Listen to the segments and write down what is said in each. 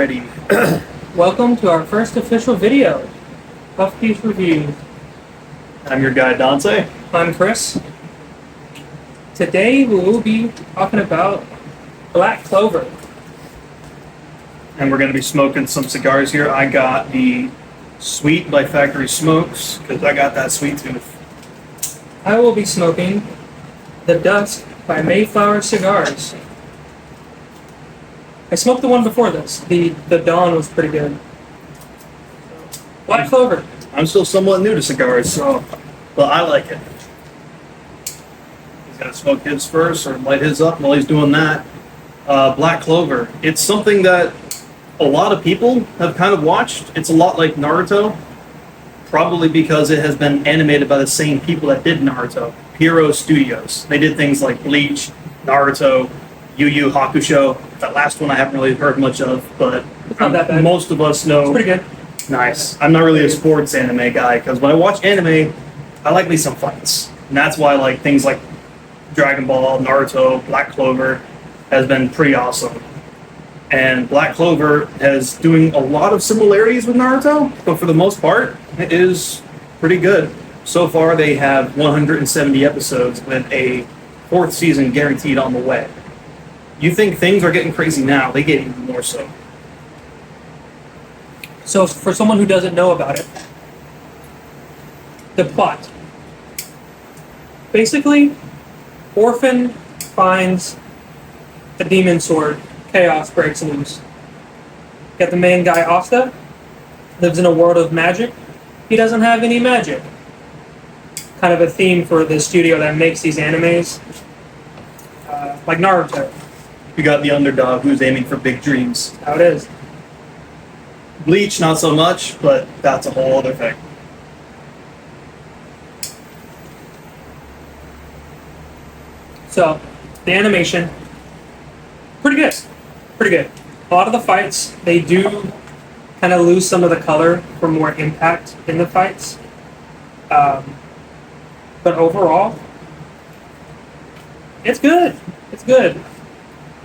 ready. Welcome to our first official video, Puff Piece Review. I'm your guy, Dante. I'm Chris. Today we will be talking about Black Clover. And we're going to be smoking some cigars here. I got the Sweet by Factory Smokes, because I got that sweet tooth. I will be smoking the Dusk by Mayflower Cigars. I smoked the one before this. The Dawn was pretty good. Black Clover. I'm still somewhat new to cigars, so but I like it. He's got to smoke his first, or light his up while he's doing that. Black Clover. It's something that a lot of people have kind of watched. It's a lot like Naruto, probably because it has been animated by the same people that did Naruto, Hero Studios. They did things like Bleach, Naruto, Yu Yu Hakusho. That last one I haven't really heard much of, but It's not that bad. most of us know. It's pretty good. Nice. I'm not really a sports anime guy, because when I watch anime, I like me some fights. And that's why like things like Dragon Ball, Naruto, Black Clover has been pretty awesome. And Black Clover is doing a lot of similarities with Naruto, but for the most part, it is pretty good. So far, they have 170 episodes with a fourth season guaranteed on the way. You think things are getting crazy now, they get even more so. So for someone who doesn't know about it, the plot. Basically, Orphan finds a demon sword. Chaos breaks loose. Got the main guy, Asta, lives in a world of magic. He doesn't have any magic. Kind of a theme for the studio that makes these animes, like Naruto. You got the underdog who's aiming for big dreams. How it is. Bleach, not so much, but that's a whole other thing. So, the animation, pretty good. Pretty good. A lot of the fights, they do kind of lose some of the color for more impact in the fights. But overall, it's good. It's good.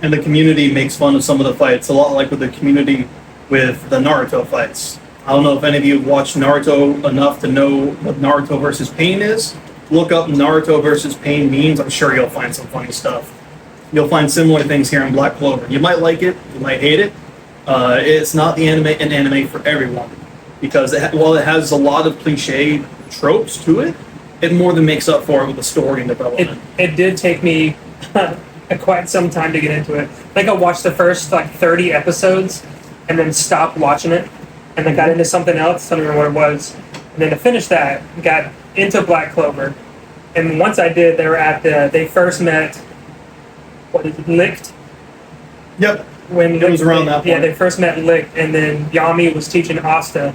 And the community makes fun of some of the fights, a lot like with the community with the Naruto fights. I don't know if any of you have watched Naruto enough to know what Naruto versus Pain is. Look up Naruto versus Pain memes. I'm sure you'll find some funny stuff. You'll find similar things here in Black Clover. You might like it, you might hate it. It's not an anime for everyone, because while it has a lot of cliche tropes to it, it more than makes up for it with the story and development. It did take me quite some time to get into it. I think I watched the first 30 episodes and then stopped watching it and then got into something else. I don't remember what it was. And then to finish that, got into Black Clover. And once I did, they first met, what is it, Licked? Yep. When it was around that point. Yeah, they first met Licked, and then Yami was teaching Asta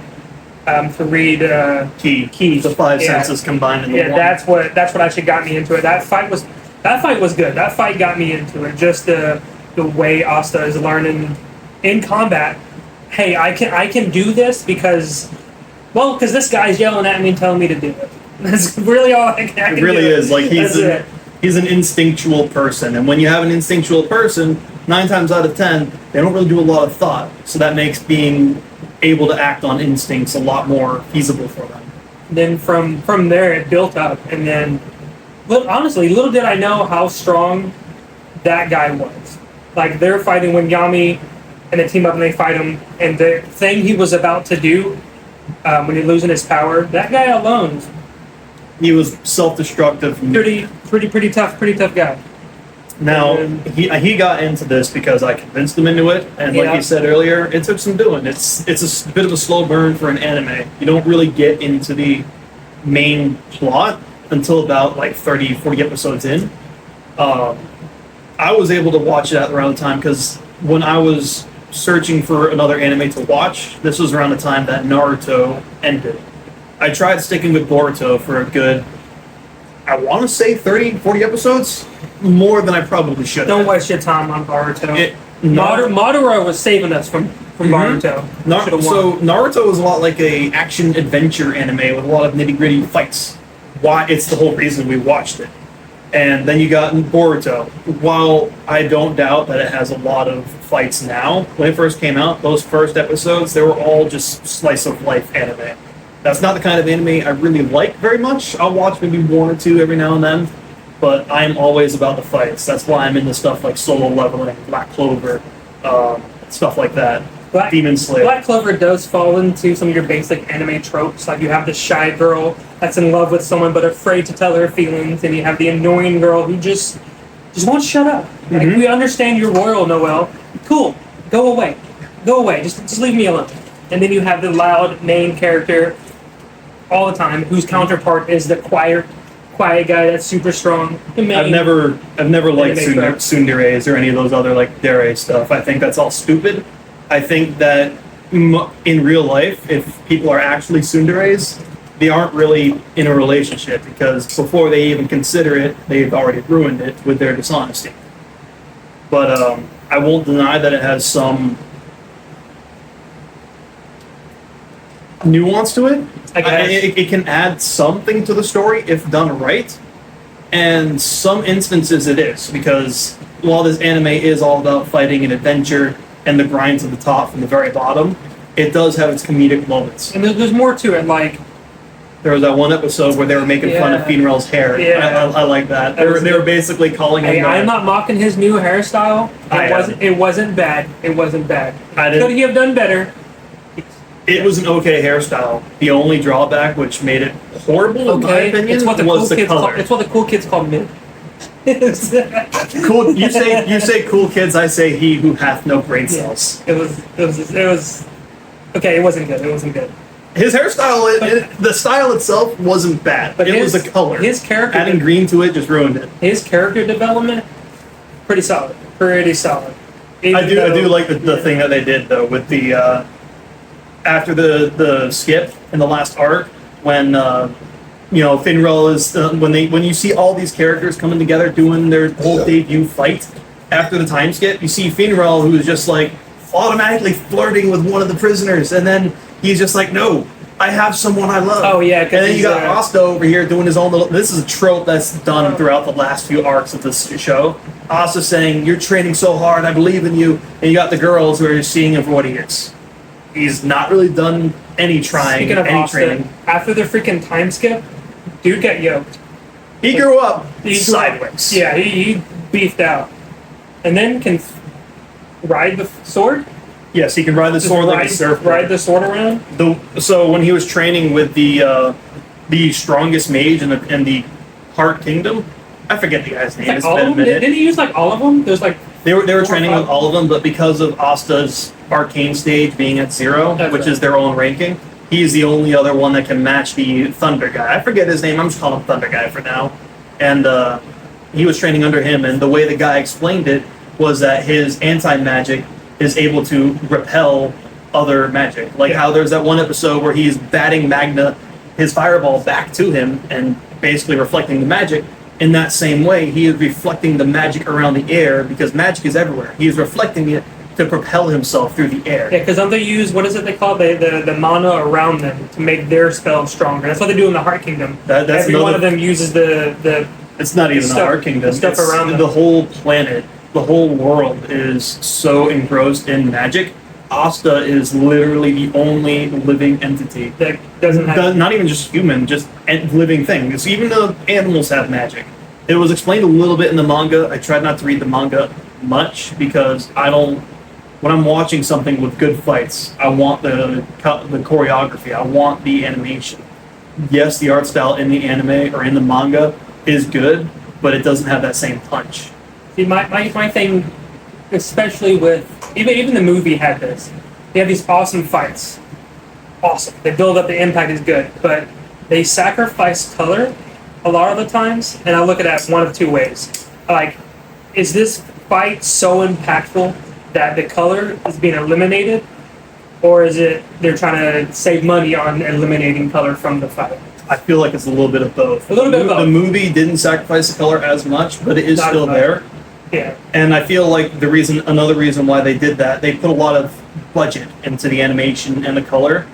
to read keys. The five senses combined in the one. That's what actually got me into it. That fight was good. That fight got me into it. Just the way Asta is learning in combat. Hey, I can do this because this guy's yelling at me and telling me to do it. That's really all I can do. It really is. Like he's an instinctual person, and when you have an instinctual person, 9 times out of 10, they don't really do a lot of thought. So that makes being able to act on instincts a lot more feasible for them. Then from there, it built up, and then, honestly, little did I know how strong that guy was. Like, they're fighting when Yami and they team up and they fight him, and the thing he was about to do when he's losing his power, that guy alone, he was self-destructive. Pretty tough guy. Now, he got into this because I convinced him into it, and like you said earlier, it took some doing. It's a bit of a slow burn for an anime. You don't really get into the main plot until about 30, 40 episodes in. I was able to watch it at around the time, because when I was searching for another anime to watch, this was around the time that Naruto ended. I tried sticking with Boruto for a good, I want to say 30, 40 episodes, more than I probably should. Don't waste your time on Boruto. Madara Madara was saving us from Boruto. So Naruto was a lot like a action adventure anime with a lot of nitty gritty fights. Why? It's the whole reason we watched it. And then you got Boruto. While I don't doubt that it has a lot of fights now, when it first came out, those first episodes, they were all just slice of life anime. That's not the kind of anime I really like very much. I'll watch maybe one or two every now and then, but I'm always about the fights. That's why I'm into stuff like Solo Leveling, Black Clover, stuff like that. Demon Slayer. Black Clover does fall into some of your basic anime tropes. Like you have the shy girl that's in love with someone but afraid to tell her feelings, and you have the annoying girl who just won't shut up. Like, we understand you're royal, Noelle. Cool. Go away. Go away. Just leave me alone. And then you have the loud main character all the time, whose counterpart is the quiet guy that's super strong. I've never liked tsunderes or any of those other like dere stuff. I think that's all stupid. I think that in real life, if people are actually tsunderes, they aren't really in a relationship, because before they even consider it, they've already ruined it with their dishonesty. But I won't deny that it has some nuance to it. It can add something to the story if done right, and some instances it is, because while this anime is all about fighting and adventure and the grind to the top from the very bottom, it does have its comedic moments. And there's more to it, like there was that one episode where they were making fun of Finrel's hair. Yeah. I like that. They were basically calling him. Hey, I'm not mocking his new hairstyle. It wasn't bad. It wasn't bad. Could he have done better? It was an okay hairstyle. The only drawback, which made it horrible in my opinion, was the color. It's what the cool kids call mid. Cool. You say cool kids. I say he who hath no brain cells. It was. Okay, it wasn't good. It wasn't good. His hairstyle, the style itself wasn't bad, but it was the color. His character, adding green to it, just ruined it. His character development, pretty solid. Pretty solid. I do like the thing that they did though with the after the skip in the last arc when Finrel is when you see all these characters coming together doing their whole debut fight after the time skip, you see Finrel who is just like automatically flirting with one of the prisoners, and then he's just like, no, I have someone I love. Oh yeah, and then you got Asta over here doing his own little. This is a trope that's done throughout the last few arcs of this show. Asta saying, "You're training so hard, I believe in you," and you got the girls who are just seeing him for what he is. He's not really done any trying, Speaking of any Asta, training. after the freaking time skip, dude got yoked. He grew up sideways. Yeah, he beefed out, and then can ride the sword. Yes, he can ride the sword like a surfboard. Ride the sword around. So when he was training with the strongest mage in the Heart Kingdom, I forget the guy's name. Like it's been a minute. Didn't he use like all of them? There's like they were training with all of them, but because of Asta's arcane stage being at 0, which is their own ranking, he's the only other one that can match the Thunder guy. I forget his name. I'm just calling him Thunder guy for now. And he was training under him, and the way the guy explained it was that his anti-magic is able to repel other magic. Like how there's that one episode where he's batting Magna, his fireball, back to him and basically reflecting the magic. In that same way, he is reflecting the magic around the air, because magic is everywhere. He is reflecting it to propel himself through the air. Yeah, because don't they use, what is it they call the mana around them to make their spells stronger? That's what they do in the Heart Kingdom. Every one of them uses the It's not even the Heart Kingdom. Stuff around them. The whole planet, the whole world is so engrossed in magic. Asta is literally the only living entity that doesn't have... Not even just human, just living things. Even the animals have magic. It was explained a little bit in the manga. I tried not to read the manga much because when I'm watching something with good fights, I want the choreography. I want the animation. Yes, the art style in the anime or in the manga is good, but it doesn't have that same punch. See, my thing, especially with even the movie had this. They have these awesome fights. Awesome. They build up, the impact is good, but they sacrifice color a lot of the times, and I look at that one of two ways. Like, is this fight so impactful that the color is being eliminated, or is it they're trying to save money on eliminating color from the fight? I feel like it's a little bit of both. A little bit of both. The movie didn't sacrifice the color as much, but it is still there. Yeah. And I feel like another reason why they did that, they put a lot of budget into the animation and the color,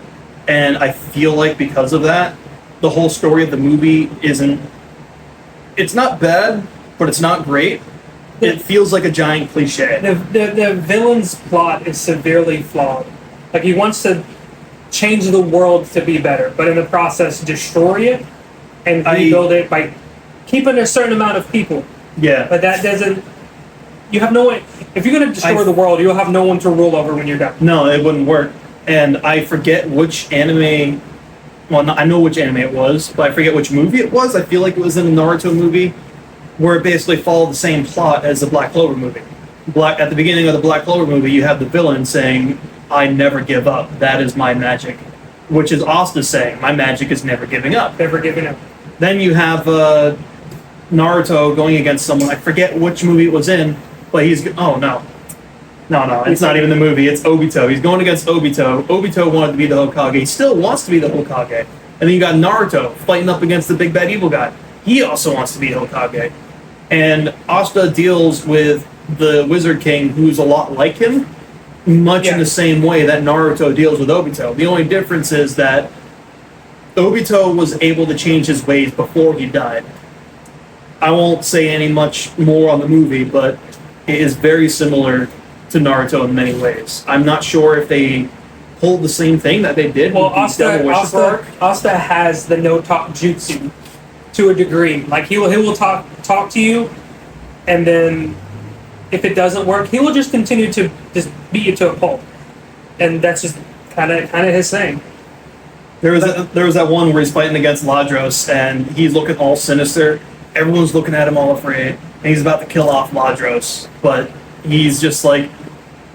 and I feel like because of that, the whole story of the movie isn't It's not bad, but it's not great. It feels like a giant cliche. The villain's plot is severely flawed. Like, he wants to change the world to be better, but in the process destroy it and rebuild it by keeping a certain amount of people. Yeah. But that doesn't... You have no one... If you're going to destroy the world, you'll have no one to rule over when you're done. No, it wouldn't work. And I forget which anime... Well, I know which anime it was, but I forget which movie it was. I feel like it was in a Naruto movie where it basically followed the same plot as the Black Clover movie. At the beginning of the Black Clover movie, you have the villain saying, "I never give up. That is my magic." Which is Asta saying, "My magic is never giving up." Never giving up. Then you have Naruto going against someone. I forget which movie it was in, but he's... Oh, no. No, it's not even the movie. It's Obito. He's going against Obito. Obito wanted to be the Hokage. He still wants to be the Hokage. And then you got Naruto fighting up against the big bad evil guy. He also wants to be Hokage. And Asta deals with the Wizard King, who's a lot like him, much in the same way that Naruto deals with Obito. The only difference is that Obito was able to change his ways before he died. I won't say any much more on the movie, but it is very similar to Naruto in many ways. I'm not sure if they pulled the same thing that they did Well, with the Devil Worshipper arc. Asta has the no-talk jutsu to a degree. Like, he will talk to you, and then if it doesn't work, he will just continue to just beat you to a pulp. And that's just kind of his thing. There was that one where he's fighting against Ladros, and he's looking all sinister. Everyone's looking at him all afraid, and he's about to kill off Ladros, but he's just like...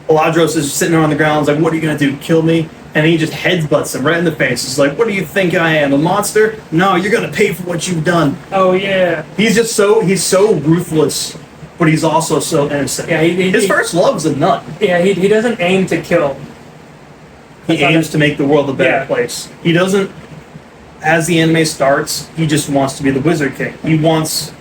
Ladros is sitting there on the ground, he's like, "What are you going to do, kill me?" And he just headbutts him right in the face. He's like, "What do you think I am, a monster? No, you're going to pay for what you've done." Oh, yeah. He's so ruthless, but he's also so innocent. Yeah, his first love's a nut. Yeah, he doesn't aim to kill. He aims to make the world a better place. He doesn't, as the anime starts, he just wants to be the Wizard King. He wants...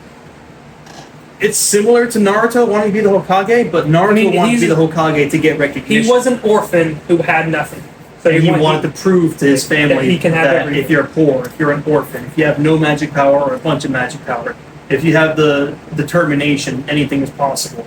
It's similar to Naruto wanting to be the Hokage, but Naruto wanted to be the Hokage to get recognition. He was an orphan who had nothing. So he wanted to prove to his family that he can have everything. If you're poor, if you're an orphan, if you have no magic power or a bunch of magic power, if you have the determination, anything is possible.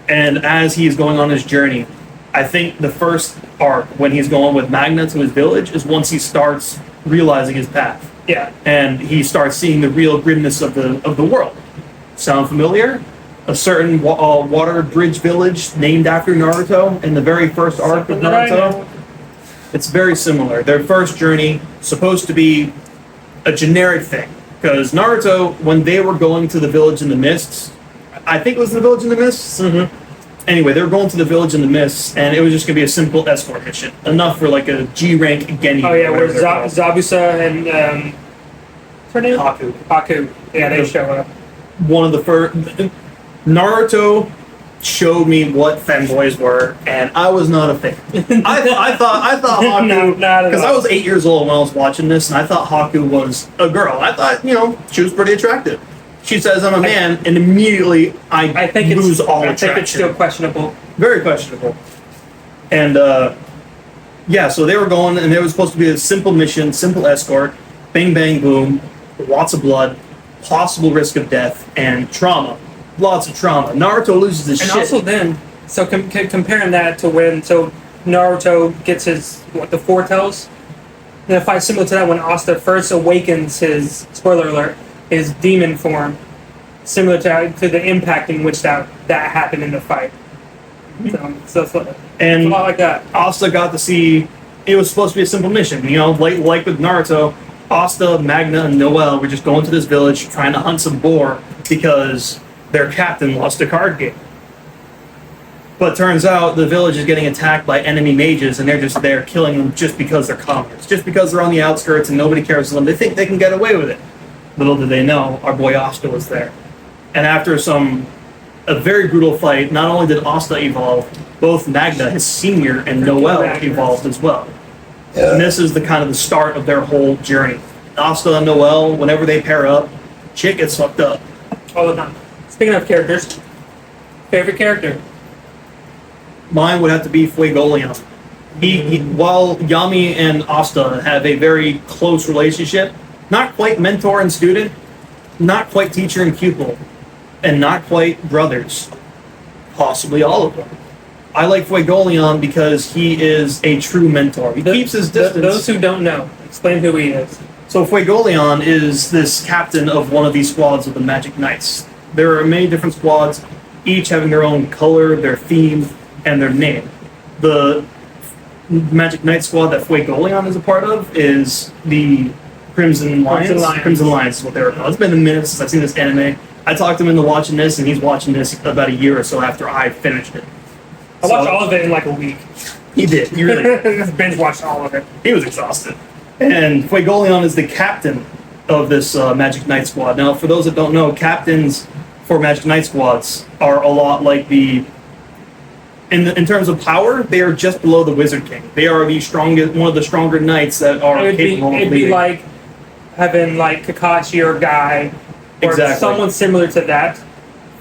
And as he's going on his journey, I think the first arc, when he's going with Magna to his village, is once he starts realizing his path. Yeah. And he starts seeing the real grimness of the world. Sound familiar? A certain water bridge village named after Naruto in the very first arc of Naruto. It's very similar. Their first journey supposed to be a generic thing, because Naruto, when they were going to the village in the mists, I think it was the village in the mists. Mm-hmm. Anyway, they were going to the village in the mists, and it was just gonna be a simple escort mission, enough for like a G rank Geni. Oh yeah, where Zabuza and what's her name? Haku. Yeah, they show up. One of the first... Naruto showed me what femboys were, and I was not a fan. I thought Haku... Because I was 8 years old when I was watching this, and I thought Haku was a girl. I thought, she was pretty attractive. She says, "I'm a man," and immediately I think lose all attraction. I think it's still questionable. Very questionable. And, so they were going, and there was supposed to be a simple mission, simple escort, bang, bang, boom, lots of blood, possible risk of death, and trauma. Lots of trauma. Naruto loses his shit. And also then, so comparing that to when, Naruto gets his, the foretells, and a fight similar to that when Asta first awakens his, spoiler alert, his demon form, similar to the impact in which that happened in the fight. So it's a lot like that. Asta got to see, it was supposed to be a simple mission, like with Naruto. Asta, Magna, and Noelle were just going to this village trying to hunt some boar because their captain lost a card game. But turns out the village is getting attacked by enemy mages, and they're just there killing them just because they're commoners. Just because they're on the outskirts and nobody cares for them. They think they can get away with it. Little did they know, our boy Asta was there. And after a very brutal fight, not only did Asta evolve, both Magna, his senior, and Noelle evolved as well. Yeah. And this is the start of their whole journey. Asta and Noelle, whenever they pair up, chick gets fucked up. All the time. Speaking of characters, favorite character? Mine would have to be Fuegoleon. While Yami and Asta have a very close relationship, not quite mentor and student, not quite teacher and pupil, and not quite brothers. Possibly all of them. I like Fuegoleon because he is a true mentor. He keeps his distance. Those who don't know, explain who he is. So Fuegoleon is this captain of one of these squads of the Magic Knights. There are many different squads, each having their own color, their theme, and their name. The Magic Knight squad that Fuegoleon is a part of is the Crimson Lions. Crimson Lions is what they were called. It's been a minute since I've seen this anime. I talked him into watching this, and he's watching this about a year or so after I finished it. I watched all of it in like a week. He did. He really did. Just binge watched all of it. He was exhausted. And Fuegoleon is the captain of this Magic Knight squad. Now, for those that don't know, captains for Magic Knight squads are a lot like the... In terms of power, they are just below the Wizard King. They are the strongest, one of the stronger knights that are capable of leading. It'd be like having like Kakashi or Guy, or someone similar to that.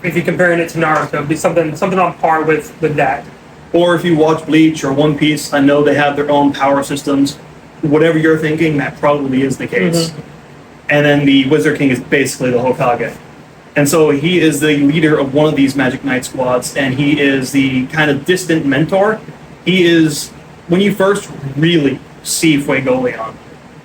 If you're comparing it to Naruto, it'd be something on par with that. Or if you watch Bleach or One Piece, I know they have their own power systems. Whatever you're thinking, that probably is the case. Mm-hmm. And then the Wizard King is basically the Hokage. And so he is the leader of one of these Magic Knight squads, and he is the kind of distant mentor. He is, when you first really see Fuegoleon,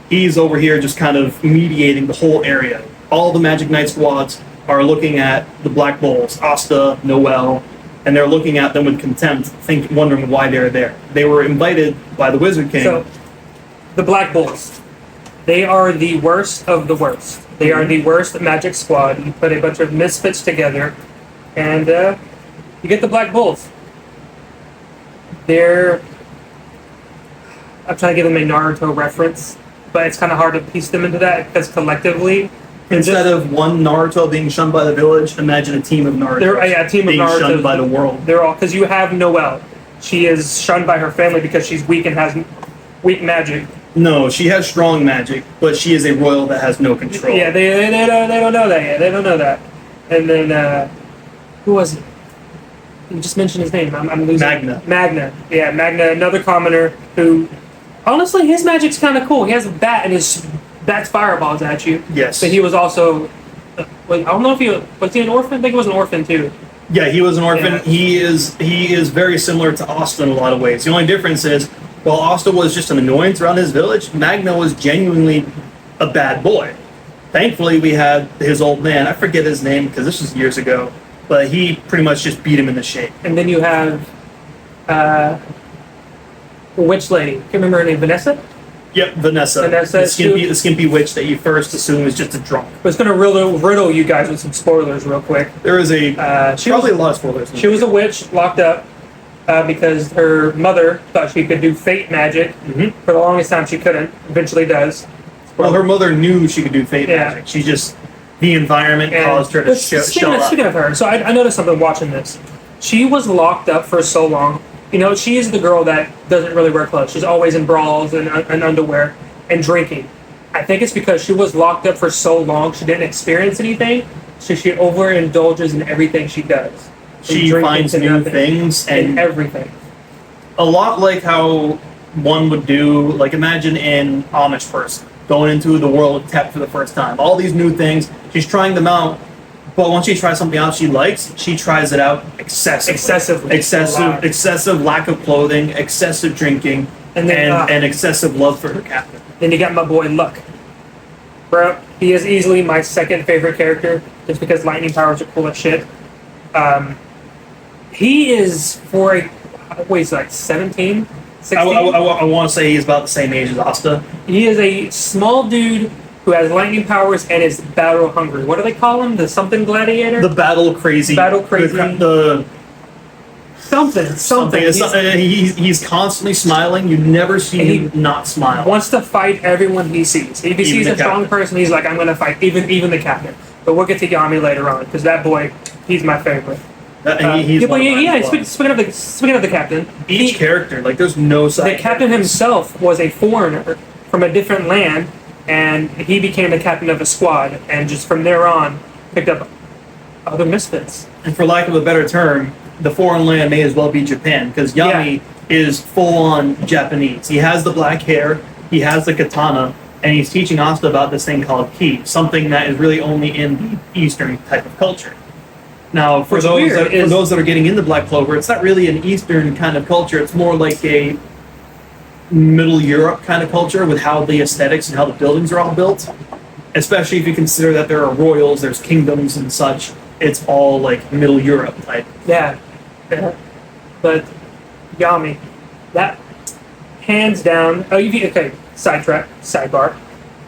he's over here just kind of mediating the whole area. All the Magic Knight squads are looking at the Black Bulls, Asta, Noel, and they're looking at them with contempt, wondering why they're there. They were invited by the Wizard King. So, the Black Bulls, they are the worst of the worst. They are the worst Magic squad. You put a bunch of misfits together, and you get the Black Bulls. I'm trying to give them a Naruto reference, but it's kind of hard to piece them into that because collectively, instead of one Naruto being shunned by the village, imagine a team of Naruto a team being of Naruto shunned by the world. They're all, because you have Noelle. She is shunned by her family because she's weak and has weak magic. No, she has strong magic, but she is a royal that has no control. Yeah, they don't know that yet. They don't know that. And then, who was it? You just mentioned his name. I'm losing. Magna. Yeah, Magna, another commoner who, honestly, his magic's kind of cool. He has a bat and his bats fireballs at you. Yes. But he was also, I don't know if was he an orphan? I think he was an orphan too. Yeah, he was an orphan. Yeah. He is very similar to Asta in a lot of ways. The only difference is, while Asta was just an annoyance around his village, Magna was genuinely a bad boy. Thankfully, we had his old man. I forget his name because this was years ago, but he pretty much just beat him in the shape. And then you have the witch lady. Can't remember her name. Vanessa? Yep, Vanessa. The skimpy witch that you first assume is just a drunk. I was going to riddle you guys with some spoilers real quick. There is a lot of spoilers. She was a witch locked up because her mother thought she could do fate magic. Mm-hmm. For the longest time, she couldn't. Eventually does. Well, her mother knew she could do fate magic. She just, the environment caused her to show up. Speaking of her, so I noticed something watching this. She was locked up for so long. You know, she is the girl that doesn't really wear clothes. She's always in bras and underwear and drinking. I think it's because she was locked up for so long, she didn't experience anything, so she overindulges in everything she does. She finds new things and everything. A lot like how one would do, like imagine an Amish person going into the world of tech for the first time. All these new things, she's trying them out, but once she tries something out she likes, she tries it out excessively. Excessive lack of clothing, excessive drinking, and excessive love for her captain. Then you got my boy Luck. Bro, he is easily my second favorite character, just because lightning powers are cool as shit. He is he's like 17, 16? I want to say he's about the same age as Asta. He is a small dude who has lightning powers and is battle hungry. What do they call him? The something gladiator? The battle crazy. Something. He's constantly smiling. You never see him not smile. Wants to fight everyone he sees. If he sees a strong person, he's like, I'm going to fight even the captain. But we'll get to Yami later on, because that boy, he's my favorite. Speaking of the captain, each character, like there's no side. The captain himself was a foreigner from a different land, and he became the captain of a squad, and just from there on, picked up other misfits. And for lack of a better term, the foreign land may as well be Japan, because Yami is full-on Japanese. He has the black hair, he has the katana, and he's teaching Asta about this thing called ki, something that is really only in the Eastern type of culture. Now, for those that are getting into Black Clover, it's not really an Eastern kind of culture. It's more like a Middle Europe kind of culture with how the aesthetics and how the buildings are all built. Especially if you consider that there are royals, there's kingdoms and such. It's all like Middle Europe type. Yeah. But Yami, that hands down. Oh, okay. Sidebar.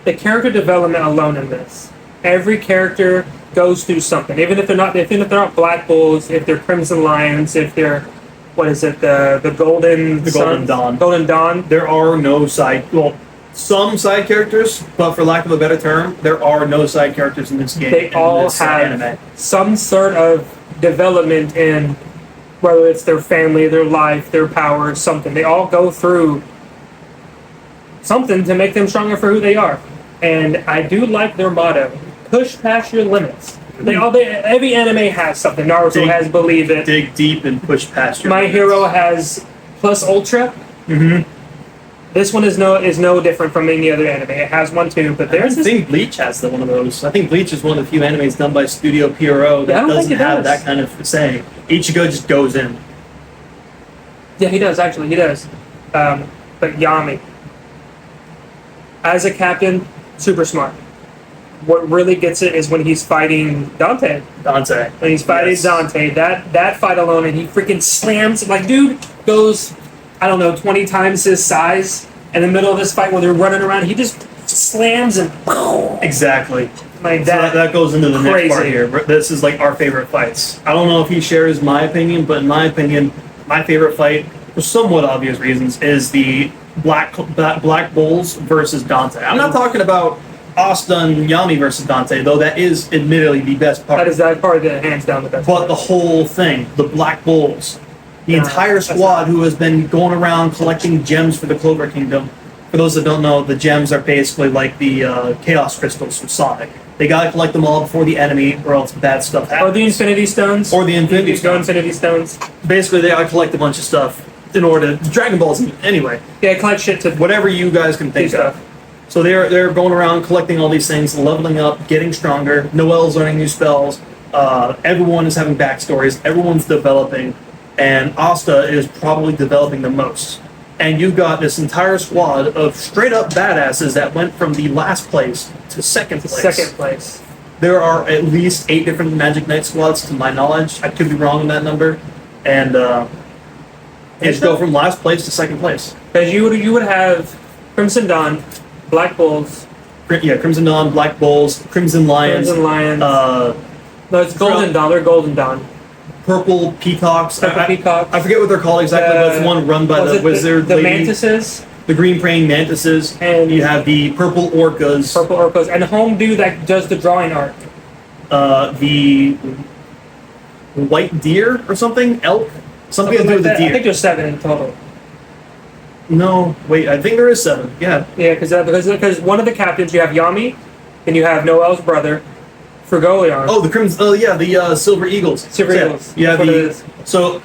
The character development alone in this. Every character goes through something, even if they're not Black Bulls, if they're Crimson Lions, if they're the Golden Dawn. There are no some side characters, but for lack of a better term, there are no side characters in this game. They all have anime. some sort of development in whether it's their family, their life, their power, something. They all go through something to make them stronger for who they are. And I do like their motto: push past your limits. Every anime has something. Naruto has Believe It. Dig deep and push past your My limits. Hero has Plus Ultra. Mm-hmm. This one is no different from any other anime. It has one too, but I think Bleach has one of those. I think Bleach is one of the few animes done by Studio Pierrot that doesn't have that kind of saying. Ichigo just goes in. Yeah, he does, actually. He does. But Yami, as a captain, super smart. What really gets it is when he's fighting Dante. When he's fighting Dante, that fight alone, and he freaking slams, like, dude goes, I don't know, 20 times his size in the middle of this fight where they're running around. He just slams and exactly. Like that. So that goes into the next part here. This is like our favorite fights. I don't know if he shares my opinion, but in my opinion, my favorite fight, for somewhat obvious reasons, is the Black Bulls versus Dante. I'm not talking about Asta and Yami versus Dante, though that is admittedly the best part. That part the hands down the best. But the whole thing, the Black Bulls, the entire squad who has been going around collecting gems for the Clover Kingdom. For those that don't know, the gems are basically like the Chaos Crystals from Sonic. They gotta collect them all before the enemy, or else bad stuff happens. Or the Infinity Stones. Infinity Stones. Basically, they gotta collect a bunch of stuff in order to Dragon Balls. Anyway. Yeah, collect shit to whatever you guys can think of. So they're going around collecting all these things, leveling up, getting stronger. Noelle's learning new spells. Everyone is having backstories. Everyone's developing. And Asta is probably developing the most. And you've got this entire squad of straight up badasses that went from the last place to second place. There are at least 8 different Magic Knight squads to my knowledge. I could be wrong on that number. And just go from last place to second place. Because you would have Crimson Dawn, Black Bulls. Yeah, Crimson Dawn, Black Bulls, Crimson Lions. No, it's Golden Dawn. They're Golden Dawn. Purple Peacocks. Peacocks. I forget what they're called exactly, but it's one run by the wizard the lady. Mantises. The green praying mantises. And you have the purple orcas. And the home dude that does the drawing art. The white deer or something? Elk? Something to do with the deer. I think there's 7 in total. No, wait, I think there is 7. Yeah. Yeah, because one of the captains, you have Yami, and you have Noelle's brother, Frugolion. Oh, the Crimson. The Silver Eagles. Eagles. Yeah, so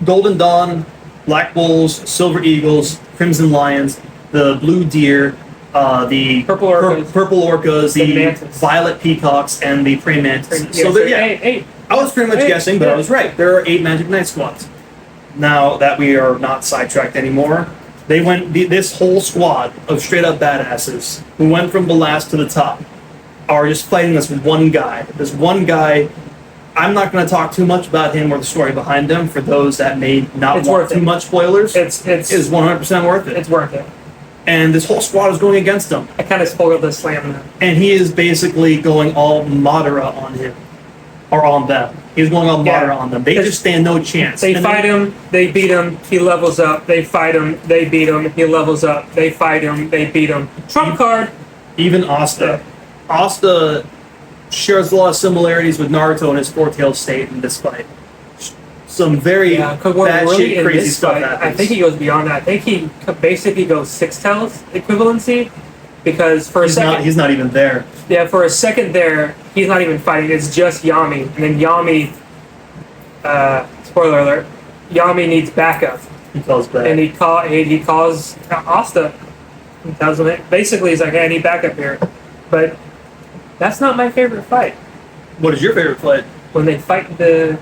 Golden Dawn, Black Bulls, Silver Eagles, Crimson Lions, the Blue Deer, the Purple Orcas, the Violet Peacocks, and the Prey Mantises. So there, yeah, 8. I was pretty much guessing, but I was right. There are 8 Magic Knight squads. Now that we are not sidetracked anymore, they went. This whole squad of straight up badasses who went from the last to the top are just fighting this one guy. This one guy. I'm not going to talk too much about him or the story behind him for those that may not want too much spoilers. It's 100% worth it. It's worth it. And this whole squad is going against him. I kind of spoiled the slam now. And he is basically going all Madara on him. Or on them. He's going all Madara on them. They just stand no chance. They fight him, they beat him, he levels up. They fight him, they beat him, he levels up. They fight him, they beat him. Trump card. Even Asta. Asta shares a lot of similarities with Naruto in his four-tailed state in this fight. Some very batshit crazy stuff happens. I think he goes beyond that. I think he basically goes 6 tails equivalency. Because for a second... He's not even there. Yeah, for a second there, he's not even fighting. It's just Yami. And then Yami... spoiler alert. Yami needs backup. He calls back. And he calls Asta. He tells him, basically, he's like, hey, I need backup here. But that's not my favorite fight. What is your favorite fight? When they fight the...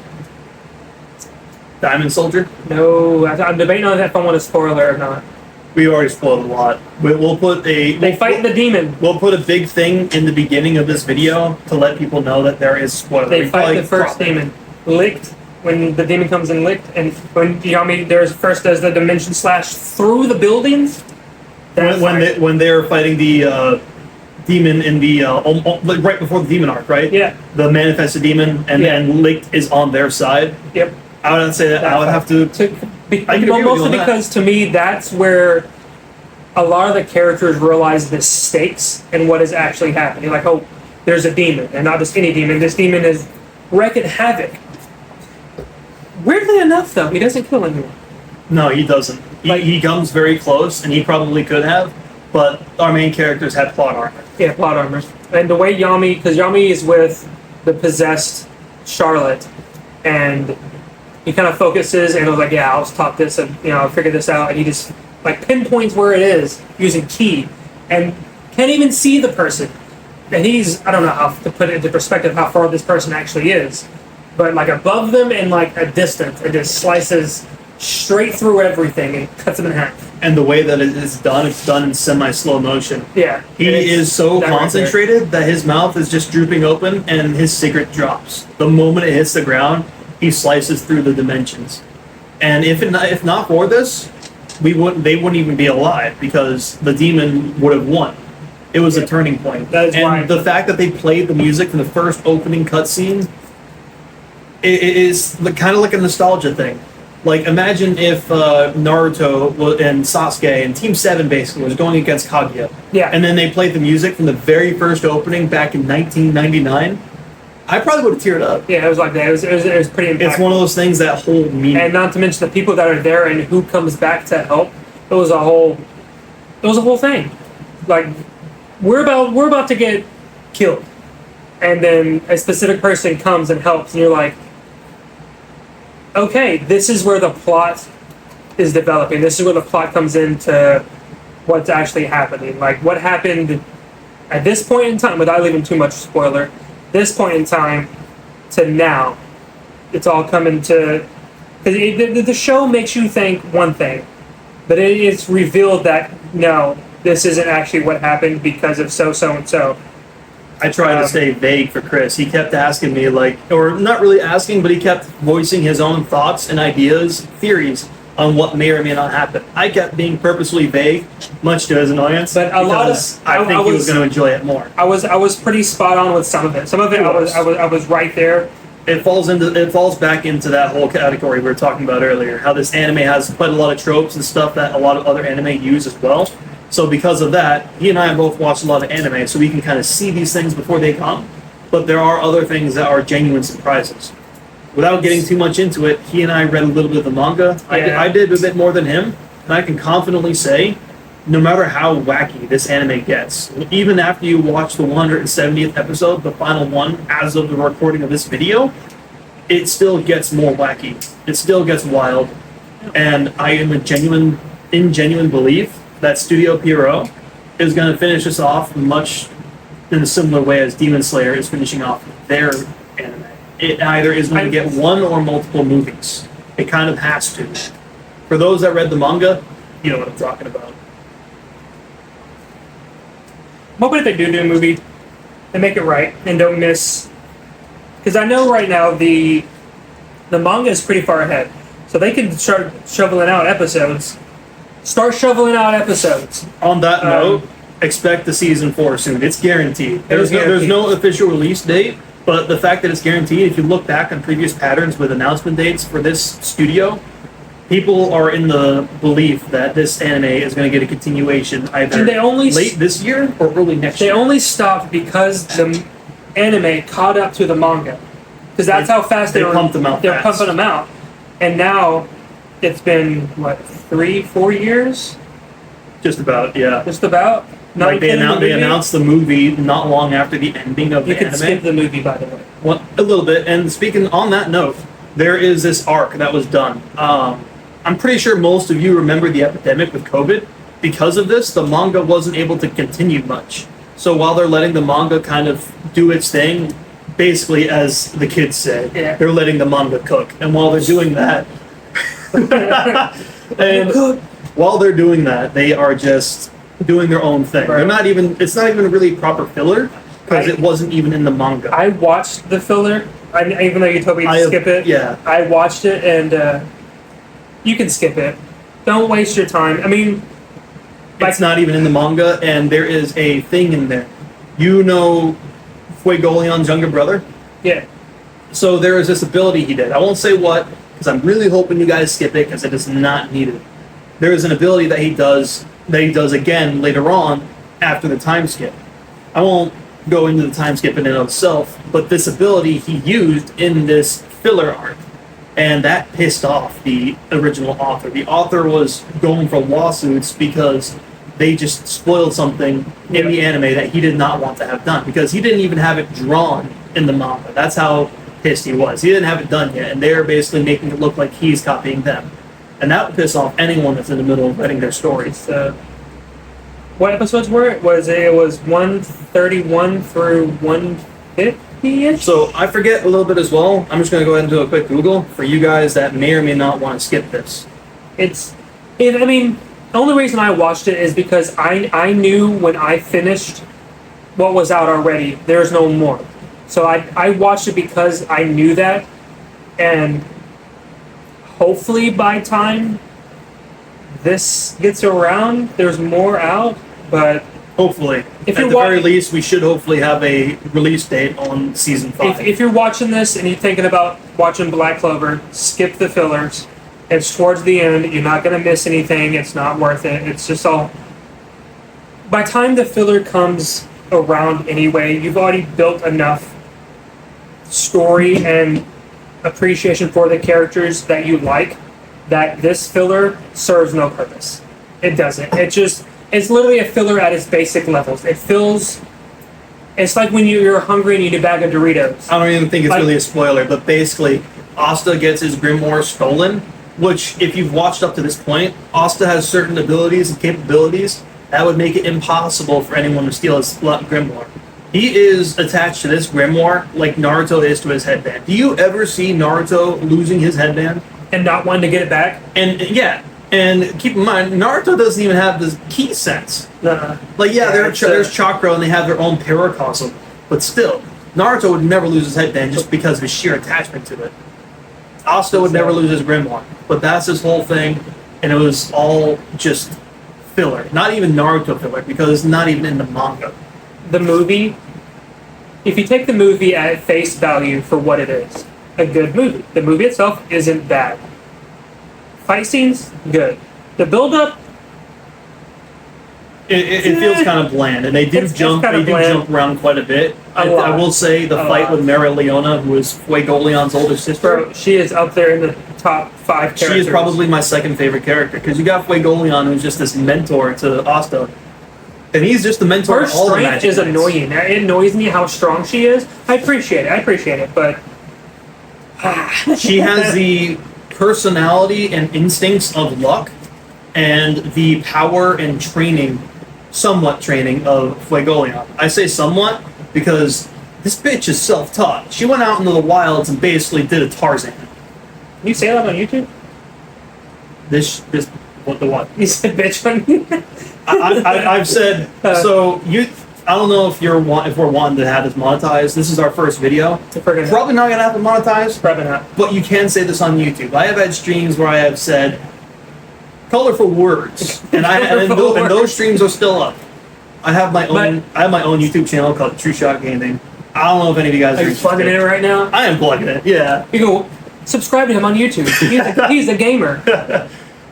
Diamond Soldier? No, I'm debating on if I want to spoiler or not. We already spoiled a lot. We'll put a... They fight the demon. We'll put a big thing in the beginning of this video to let people know that there is spoiler. They fight the first demon. Licked. When the demon comes in licked, and when Yami does the dimension slash through the buildings. When they're fighting the demon in the right before the demon arc, right? Yeah. The manifested demon and licked is on their side. Yep. I would say that I would have to. Mostly because to me that's where a lot of the characters realize the stakes and what is actually happening. Like, oh, there's a demon, and not just any demon. This demon is wreaking havoc. Weirdly enough, though, he doesn't kill anyone. No, he doesn't. He comes very close, and he probably could have, but our main characters have plot armor. Yeah, plot armor. And the way because Yami is with the possessed Charlotte, and he kind of focuses and was like, yeah, I'll stop this, and I'll figure this out, and he just like pinpoints where it is using ki, and can't even see the person. And I don't know how to put it into perspective how far this person actually is, but like above them in like a distance, it just slices straight through everything and cuts them in half. And the way that it's done in semi-slow motion. Yeah. He is so concentrated that his mouth is just drooping open and his cigarette drops. The moment it hits the ground, he slices through the dimensions. And if not for this, they wouldn't even be alive because the demon would have won. It was a turning point. That is why. The fact that they played the music from the first opening cutscene is kind of like a nostalgia thing. Like, imagine if Naruto and Sasuke and Team 7 basically was going against Kaguya. Yeah. And then they played the music from the very first opening back in 1999. I probably would have teared up. Yeah, it was like that. It was pretty impactful. It's one of those things that hold meaning. And not to mention the people that are there and who comes back to help. It was a whole thing. Like, we're about to get killed. And then a specific person comes and helps, and you're like, okay, this is where the plot is developing. This is where the plot comes into what's actually happening. Like, what happened at this point in time, without leaving too much spoiler, this point in time to now, it's all coming to... Because the show makes you think one thing, but it's revealed that, no, this isn't actually what happened because of so-and-so. I tried to stay vague for Chris. He kept asking me, or not really asking, but he kept voicing his own thoughts and ideas, theories on what may or may not happen. I kept being purposely vague, much to his annoyance, but because I think he was going to enjoy it more. I was pretty spot on with some of it. Some of it I was right there. It falls back into that whole category we were talking about earlier. How this anime has quite a lot of tropes and stuff that a lot of other anime use as well. So because of that, he and I both watched a lot of anime, so we can kind of see these things before they come. But there are other things that are genuine surprises. Without getting too much into it, he and I read a little bit of the manga. Yeah. I did a bit more than him, and I can confidently say, no matter how wacky this anime gets, even after you watch the 170th episode, the final one, as of the recording of this video, it still gets more wacky. It still gets wild. And I am in genuine belief that Studio Pierrot is going to finish us off much in a similar way as Demon Slayer is finishing off their anime. It either is going to get one or multiple movies. It kind of has to. For those that read the manga, you know what I'm talking about. I'm hoping if they do a movie, they make it right and don't miss. Because I know right now the manga is pretty far ahead. So they can start shoveling out episodes. On that note, expect the season 4 soon. It's guaranteed. There's no official release date, but the fact that it's guaranteed, if you look back on previous patterns with announcement dates for this studio, people are in the belief that this anime is going to get a continuation either late this year or early next year. They only stopped because the anime caught up to the manga. Because that's how fast they pumped them out. They're pumping them out. And now it's been, 3-4 years? Just about, yeah. Just about? They announced the movie not long after the ending of the anime. You can skip the movie, by the way. Well, a little bit. And speaking on that note, there is this arc that was done. I'm pretty sure most of you remember the epidemic with COVID. because of this, the manga wasn't able to continue much. So while they're letting the manga kind of do its thing, basically, as the kids say, they're letting the manga cook. And while they're doing that, and while they're doing that, they are just doing their own thing. They're not even. It's not even really proper filler because it wasn't even in the manga. I watched the filler, even though you told me to skip it. Yeah, I watched it, and you can skip it. Don't waste your time. I mean, it's not even in the manga, and there is a thing in there. You know, Fuegolion's younger brother. Yeah. So there is this ability he did. I won't say what, because I'm really hoping you guys skip it, because it is not needed. There is an ability that he does again later on after the time skip. I won't go into the time skip in and of itself, but this ability he used in this filler arc, and that pissed off the original author. The author was going for lawsuits because they just spoiled something in the anime that he did not want to have done, because he didn't even have it drawn in the manga. That's how pissed he was. He didn't have it done yet, and they're basically making it look like he's copying them. And that would piss off anyone that's in the middle of writing their stories. What episodes were it? It was 131 through 150-ish? So I forget a little bit as well. I'm just going to go ahead and do a quick Google for you guys that may or may not want to skip this. The only reason I watched it is because I knew when I finished what was out already, there's no more. So I watched it because I knew that, and hopefully by time this gets around, there's more out, but hopefully. At the very least, we should hopefully have a release date on Season 5. If you're watching this and you're thinking about watching Black Clover, skip the fillers. It's towards the end. You're not going to miss anything. It's not worth it. It's just all... By the time the filler comes around anyway, you've already built enough story and appreciation for the characters that you like, that this filler serves no purpose. It doesn't. It's literally a filler at its basic levels. It's like when you're hungry and you need a bag of Doritos. I don't even think it's really a spoiler, but basically, Asta gets his grimoire stolen, which, if you've watched up to this point, Asta has certain abilities and capabilities that would make it impossible for anyone to steal his grimoire. He is attached to this grimoire like Naruto is to his headband. Do you ever see Naruto losing his headband? And not wanting to get it back? And keep in mind, Naruto doesn't even have the ki sense. There's chakra and they have their own paracosm, but still, Naruto would never lose his headband just because of his sheer attachment to it. Asta would never lose his grimoire, but that's his whole thing, and it was all just filler. Not even Naruto filler, because it's not even in the manga. The movie, if you take the movie at face value for what it is, a good movie. The movie itself isn't bad. Fight scenes, good. The build-up, it feels kind of bland, and they do jump around quite a bit. I will say the fight with Mara Leona, who is Fuegolion's older sister. Bro, she is up there in the top 5 characters. She is probably my second favorite character, because you got Fuegolion, who's just this mentor to Asta. And he's just the mentor of all the magic. Her strength is annoying. It annoys me how strong she is. I appreciate it, but... She has the personality and instincts of luck, and the power and somewhat training of Fuegolion. I say somewhat because this bitch is self-taught. She went out into the wilds and basically did a Tarzan. Can you say that on YouTube? What the what? You said bitch on I've said, so you... I don't know if we're wanting to have this monetized. This is our first video. Probably not gonna have it monetized. Probably not. But you can say this on YouTube. I have had streams where I have said colorful words, and those streams are still up. I have my own YouTube channel called True Shot Gaming. I don't know if any of you guys are you plugging it in right now? I am plugging it. Yeah. You go subscribe to him on YouTube. He's a gamer.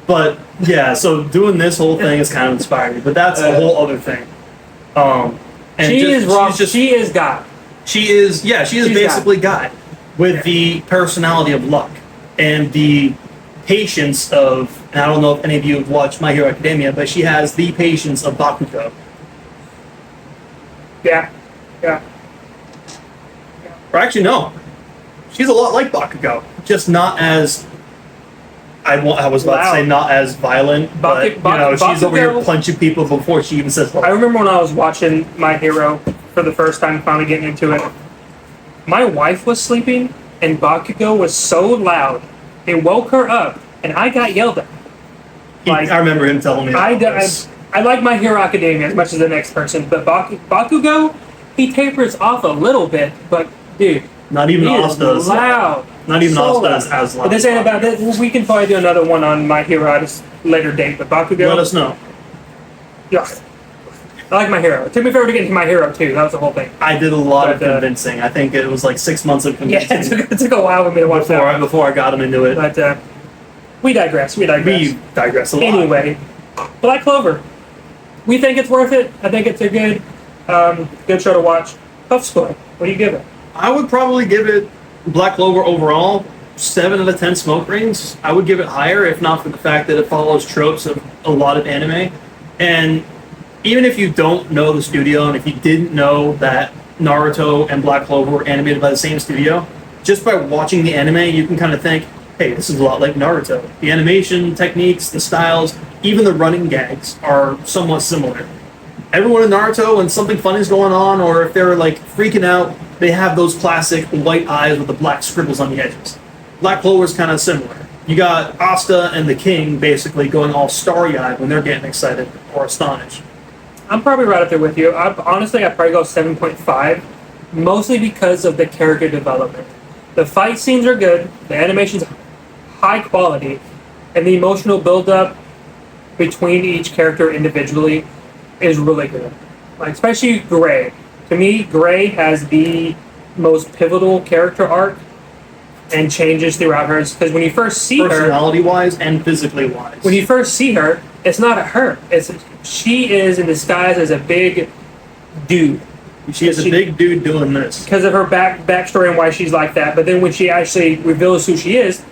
But yeah, so doing this whole thing is kind of inspiring. But that's a whole other thing. She is God. She is basically God with the personality of luck and the patience of, and I don't know if any of you have watched My Hero Academia, but she has the patience of Bakugo. Yeah. Or actually, no. She's a lot like Bakugo, just not as... I was about to say not as violent, but she's over here punching people before she even says hello. I remember when I was watching My Hero for the first time, finally getting into it. My wife was sleeping, and Bakugo was so loud, it woke her up, and I got yelled at. I remember him telling me that. I like My Hero Academia as much as the next person, but Bakugo, he tapers off a little bit, but dude, not even Asta is loud. Not even Asta is as loud. But this ain't about that. We can probably do another one on My Hero at a later date, but Bakugo. Let us know. Yeah. I like My Hero. It took me forever to get into My Hero too. That was the whole thing. I did a lot of convincing. I think it was like 6 months of convincing. Yeah, it took a while for me to watch that. Before I got him into it. But we digress. We digress a lot. Anyway, Black Clover. We think it's worth it. I think it's a good show to watch. Puff Squad. What do you give it? I would probably give it Black Clover overall 7 out of 10 smoke rings. I would give it higher if not for the fact that it follows tropes of a lot of anime. And even if you don't know the studio, and if you didn't know that Naruto and Black Clover were animated by the same studio, just by watching the anime, you can kind of think, hey, this is a lot like Naruto. The animation techniques, the styles, even the running gags are somewhat similar. Everyone in Naruto, when something funny's going on, or if they're like freaking out, they have those classic white eyes with the black scribbles on the edges. Black Clover's kind of similar. You got Asta and the King basically going all starry-eyed when they're getting excited or astonished. I'm probably right up there with you. Honestly, I'd probably go 7.5, mostly because of the character development. The fight scenes are good, the animation's high quality, and the emotional build-up between each character individually is really good. Like, especially Gray. To me, Gray has the most pivotal character arc and changes throughout hers. Because when you first see her... Personality-wise and physically-wise. When you first see her, it's not her. She is in disguise as a big dude. She is a big dude doing this. Because of her backstory and why she's like that. But then when she actually reveals who she is,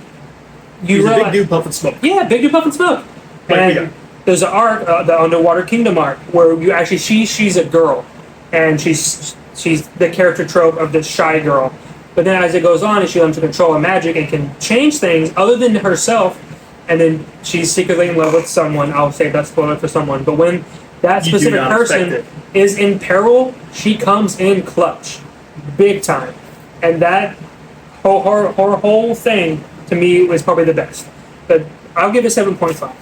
you She's realize... a big dude puffing smoke. Yeah, big dude puffing smoke. And there's an arc, the Underwater Kingdom arc, where you actually she's a girl. And she's the character trope of this shy girl. But then as it goes on, and she learns to control her magic and can change things other than herself, and then she's secretly in love with someone. I'll save that spoiler for someone. But when that specific person is in peril, she comes in clutch. Big time. And that her whole thing, to me, was probably the best. But I'll give it 7.5.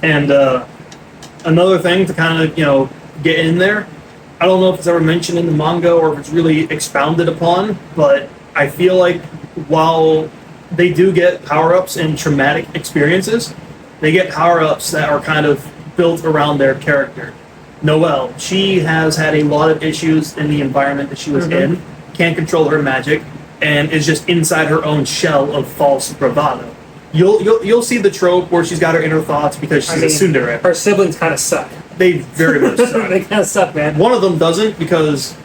And another thing to kind of, get in there, I don't know if it's ever mentioned in the manga or if it's really expounded upon, but I feel like while they do get power-ups in traumatic experiences, they get power-ups that are kind of built around their character. Noelle, she has had a lot of issues in the environment that she was in, can't control her magic, and is just inside her own shell of false bravado. You'll see the trope where she's got her inner thoughts because she's a tsundere. Her siblings kind of suck. They very much suck. They kind of suck, man. One of them doesn't because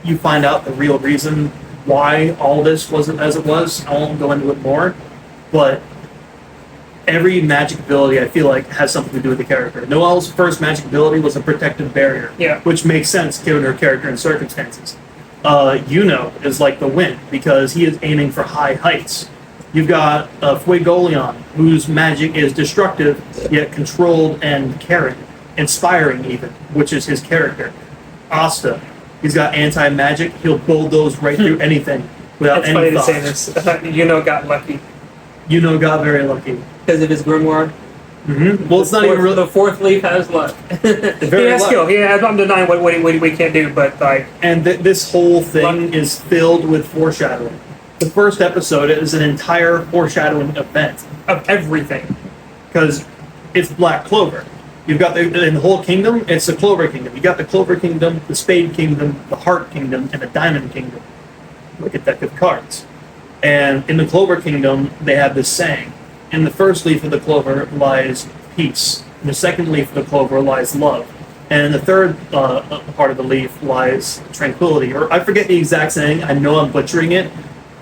you find out the real reason why all this wasn't as it was. I won't go into it more, but every magic ability I feel like has something to do with the character. Noelle's first magic ability was a protective barrier, which makes sense given her character and circumstances. Yuno is like the wind because he is aiming for high heights. You've got Fuegoleon, whose magic is destructive, yet controlled and caring, inspiring even, which is his character. Asta, he's got anti-magic, he'll bulldoze right through anything without any thought. It's funny to say this. Yuno got lucky. Yuno got very lucky. Because of his grimoire. Mm-hmm. Well, it's not even really... The fourth leaf has luck. He has skill. I'm denying what we can't do, but like... And this whole thing is filled with foreshadowing. The first episode is an entire foreshadowing event. Of everything. Because it's Black Clover. You've got in the whole kingdom, it's the Clover Kingdom. You got the Clover Kingdom, the Spade Kingdom, the Heart Kingdom, and the Diamond Kingdom. Like a deck of cards. And in the Clover Kingdom, they have this saying. In the first leaf of the clover lies peace. In the second leaf of the clover lies love. And in the third part of the leaf lies tranquility. Or I forget the exact saying. I know I'm butchering it.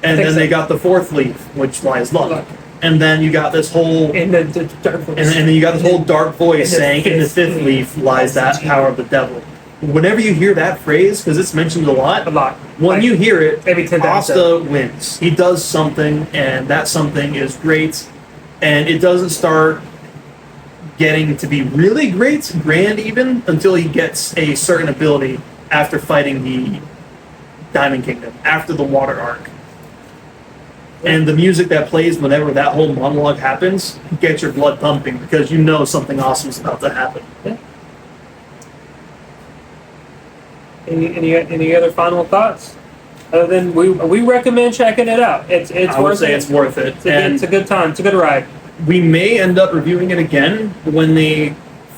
And then they got the fourth leaf, which lies love. And then you got this whole... In the dark voice. And then you got this whole dark voice saying, in the fifth leaf lies that power of the devil. Whenever you hear that phrase, because it's mentioned a lot, when you hear it, Asta wins. He does something, and that something is great. and it doesn't start getting to be really great, grand even, until he gets a certain ability after fighting the Diamond Kingdom, after the Water Arc. And the music that plays whenever that whole monologue happens gets your blood pumping because you know something awesome is about to happen. Yeah. Any other final thoughts? Other than we recommend checking it out. It's I would say it's worth it. It's a good time. It's a good ride. We may end up reviewing it again when they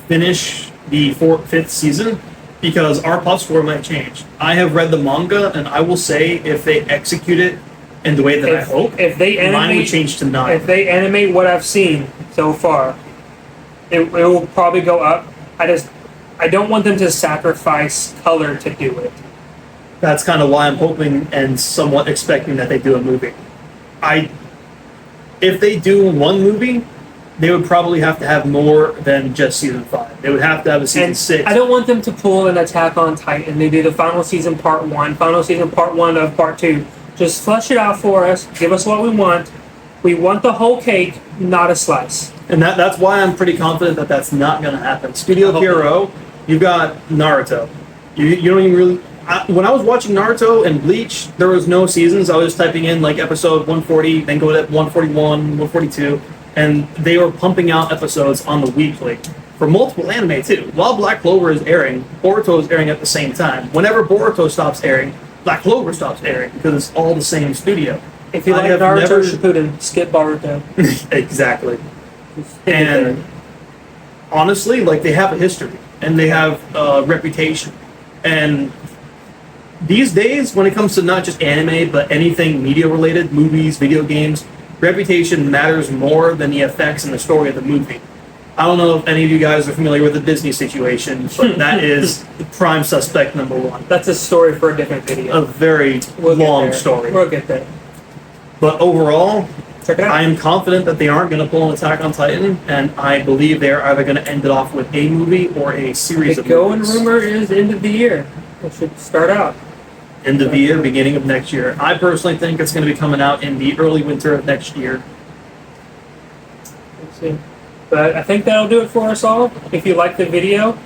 finish the fifth season, because our pop score might change. I have read the manga, and I will say if they execute it in the way that I hope, if they animate, mine would change to 9. If they animate what I've seen so far, it will probably go up. I don't want them to sacrifice color to do it. That's kind of why I'm hoping and somewhat expecting that they do a movie. If they do one movie, they would probably have to have more than just season 5. They would have to have a season 6. I don't want them to pull an Attack on Titan. They do the final season part 1, final season part 1 of part 2. Just flesh it out for us. Give us what we want. We want the whole cake, not a slice. And that's why I'm pretty confident that that's not going to happen. Studio Pierrot, you've got Naruto. You don't even really... when I was watching Naruto and Bleach, there was no seasons. I was just typing in like episode 140, then go to 141, 142, and they were pumping out episodes on the weekly for multiple anime too. While Black Clover is airing, Boruto is airing at the same time. Whenever Boruto stops airing, Black Clover stops airing because it's all the same studio. If you like Naruto Shippuden, skip Boruto. Exactly. And honestly, like, they have a history and they have a reputation. And these days, when it comes to not just anime, but anything media-related, movies, video games, reputation matters more than the effects and the story of the movie. I don't know if any of you guys are familiar with the Disney situation, but that is the prime suspect number 1. That's a story for a different video. A very long story. We'll get there. But overall, check it out. I am confident that they aren't going to pull an Attack on Titan, and I believe they're either going to end it off with a movie or a series of movies. The going rumor is end of the year. It should start out. End of the year, beginning of next year. I personally think it's going to be coming out in the early winter of next year. Let's see. But I think that'll do it for us all. If you like the video,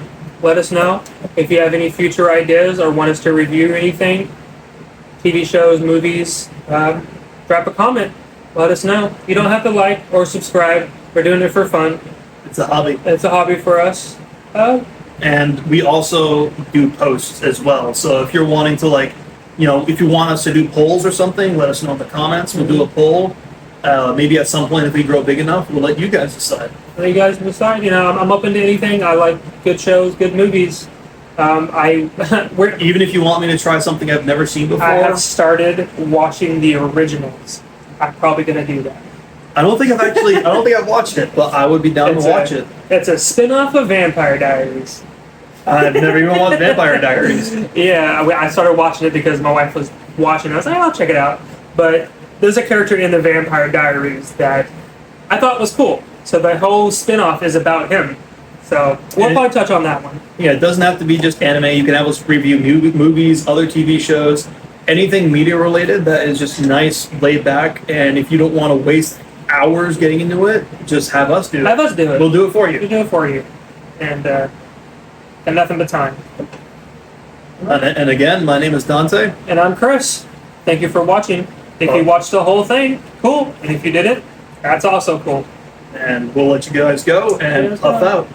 let us know. If you have any future ideas or want us to review anything, TV shows, movies, drop a comment. Let us know. You don't have to like or subscribe. We're doing it for fun. It's a hobby. It's a hobby for us. And we also do posts as well. So if you're wanting to, like, you know, if you want us to do polls or something, let us know in the comments. We'll do a poll. Maybe at some point, if we grow big enough, we'll let you guys decide. Let you guys decide. You know, I'm open to anything. I like good shows, good movies. Even if you want me to try something I've never seen before. I have started watching the originals. I'm probably gonna do that. I don't think I've watched it, but I would be down to watch it. It's a spin-off of Vampire Diaries. I've never even watched Vampire Diaries. Yeah, I started watching it because my wife was watching. I was like, I'll check it out. But there's a character in the Vampire Diaries that I thought was cool. So the whole spin-off is about him. So we'll probably touch on that one. Yeah, it doesn't have to be just anime. You can have us review movies, other TV shows, anything media-related that is just nice, laid back. And if you don't want to waste hours getting into it, just have us do it. Have us do it. We'll do it for you. We'll do it for you. And nothing but time. And again, my name is Dante. And I'm Chris. Thank you for watching. If you watched the whole thing, cool. And if you didn't, that's also cool. And we'll let you guys go and puff out.